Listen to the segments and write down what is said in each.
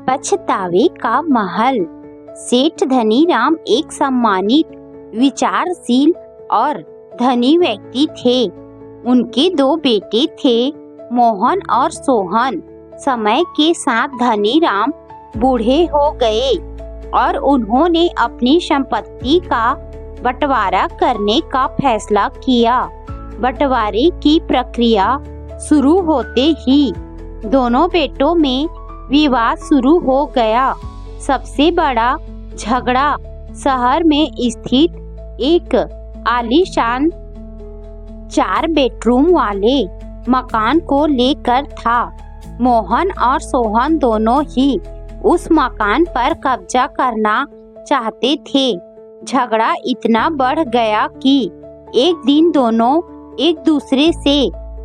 पछतावे का महल। सेठ धनीराम एक सम्मानित, विचारशील और धनी व्यक्ति थे। उनके दो बेटे थे, मोहन और सोहन। समय के साथ धनीराम बूढ़े हो गए और उन्होंने अपनी संपत्ति का बंटवारा करने का फैसला किया। बंटवारे की प्रक्रिया शुरू होते ही दोनों बेटों में विवाद शुरू हो गया। सबसे बड़ा झगड़ा शहर में स्थित एक आलीशान 4 बेडरूम वाले मकान को लेकर था। मोहन और सोहन दोनों ही उस मकान पर कब्जा करना चाहते थे। झगड़ा इतना बढ़ गया कि एक दिन दोनों एक दूसरे से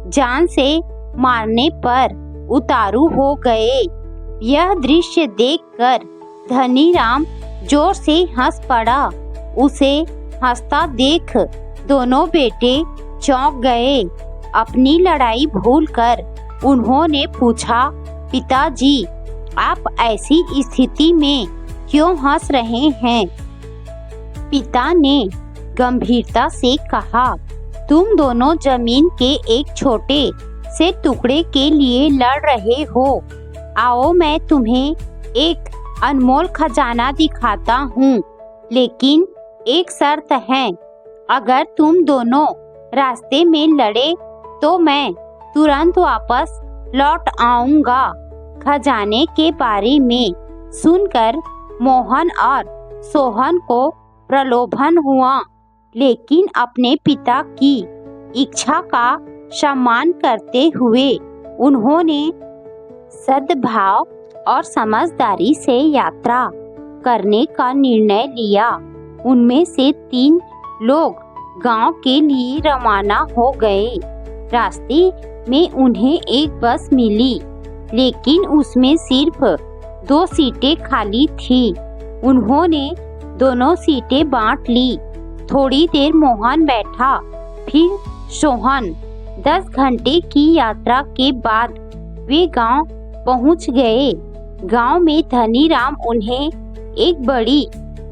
जान से मारने पर उतारू हो गए। यह दृश्य देखकर धनीराम जोर से हंस पड़ा। उसे हंसता देख दोनों बेटे चौंक गए। अपनी लड़ाई भूलकर उन्होंने पूछा, पिताजी, आप ऐसी स्थिति में क्यों हंस रहे हैं? पिता ने गंभीरता से कहा, तुम दोनों जमीन के एक छोटे से टुकड़े के लिए लड़ रहे हो। आओ मैं तुम्हें एक अनमोल खजाना दिखाता हूँ, लेकिन एक शर्त है। अगर तुम दोनों रास्ते में लड़े तो मैं तुरंत वापस लौट आऊंगा। खजाने के बारे में सुनकर मोहन और सोहन को प्रलोभन हुआ, लेकिन अपने पिता की इच्छा का सम्मान करते हुए उन्होंने सद्भाव और समझदारी से यात्रा करने का निर्णय लिया। उनमें से 3 लोग गांव के लिए रवाना हो गए। रास्ते में उन्हें एक बस मिली, लेकिन उसमें सिर्फ 2 सीटें खाली थी। उन्होंने दोनों सीटें बांट ली। थोड़ी देर मोहन बैठा, फिर सोहन। 10 घंटे की यात्रा के बाद वे गांव पहुंच गए। गांव में धनीराम उन्हें एक बड़ी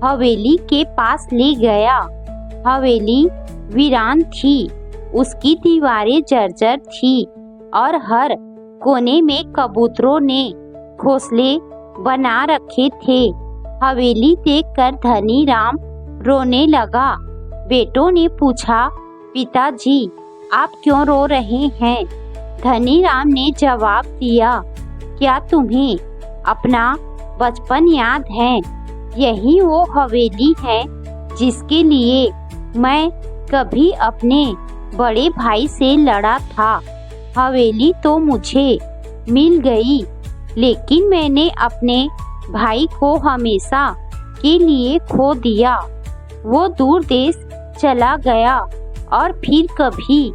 हवेली के पास ले गया। हवेली वीरान थी, उसकी दीवारें जर्जर थी और हर कोने में कबूतरों ने घोंसले बना रखे थे। हवेली देखकर धनीराम रोने लगा। बेटों ने पूछा, पिताजी, आप क्यों रो रहे हैं? धनीराम ने जवाब दिया, क्या तुम्हें अपना बचपन याद है? यही वो हवेली है जिसके लिए मैं कभी अपने बड़े भाई से लड़ा था। हवेली तो मुझे मिल गई, लेकिन मैंने अपने भाई को हमेशा के लिए खो दिया। वो दूर देश चला गया और फिर कभी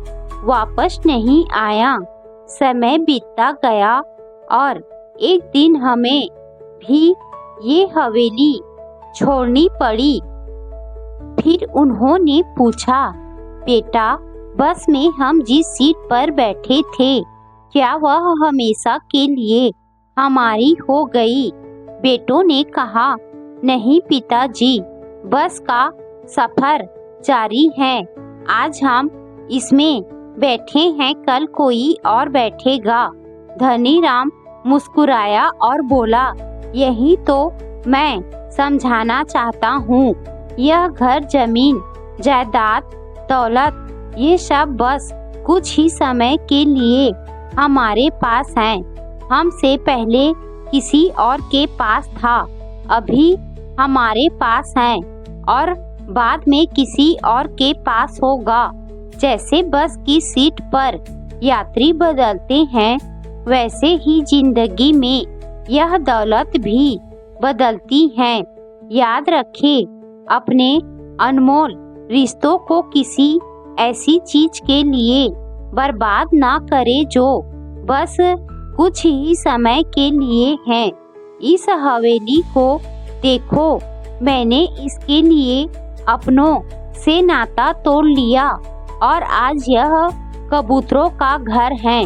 वापस नहीं आया। समय बीतता गया और एक दिन हमें भी ये हवेली छोड़नी पड़ी। फिर उन्होंने पूछा, बेटा, बस में हम जिस सीट पर बैठे थे, क्या वह हमेशा के लिए हमारी हो गई? बेटों ने कहा, नहीं पिताजी, बस का सफर जारी है। आज हम इसमें बैठे हैं, कल कोई और बैठेगा। धनीराम मुस्कुराया और बोला, यही तो मैं समझाना चाहता हूँ। यह घर, जमीन, जायदाद, दौलत, ये सब बस कुछ ही समय के लिए हमारे पास हैं। हमसे पहले किसी और के पास था, अभी हमारे पास हैं और बाद में किसी और के पास होगा। जैसे बस की सीट पर यात्री बदलते हैं, वैसे ही जिंदगी में यह दौलत भी बदलती है। याद रखें, अपने अनमोल रिश्तों को किसी ऐसी चीज के लिए बर्बाद ना करें जो बस कुछ ही समय के लिए है। इस हवेली को देखो, मैंने इसके लिए अपनों से नाता तोड़ लिया और आज यह कबूतरों का घर है।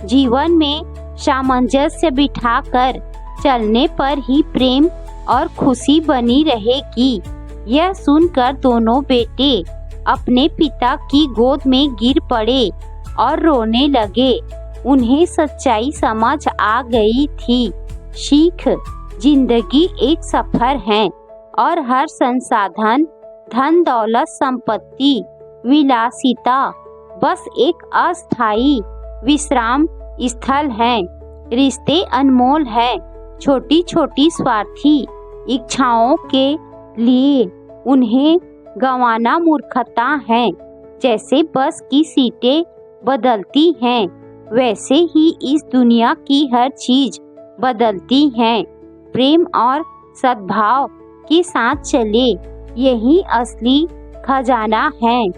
जीवन में सामंजस्य बिठाकर चलने पर ही प्रेम और खुशी बनी रहेगी। यह सुनकर दोनों बेटे अपने पिता की गोद में गिर पड़े और रोने लगे। उन्हें सच्चाई समझ आ गई थी। सीख, जिंदगी एक सफर है और हर संसाधन, धन दौलत, संपत्ति, विलासिता बस एक अस्थायी विश्राम स्थल है। रिश्ते अनमोल है। छोटी छोटी स्वार्थी इच्छाओं के लिए उन्हें गंवाना मूर्खता है। जैसे बस की सीटें बदलती हैं, वैसे ही इस दुनिया की हर चीज बदलती है। प्रेम और सद्भाव के साथ चले, यही असली खजाना है।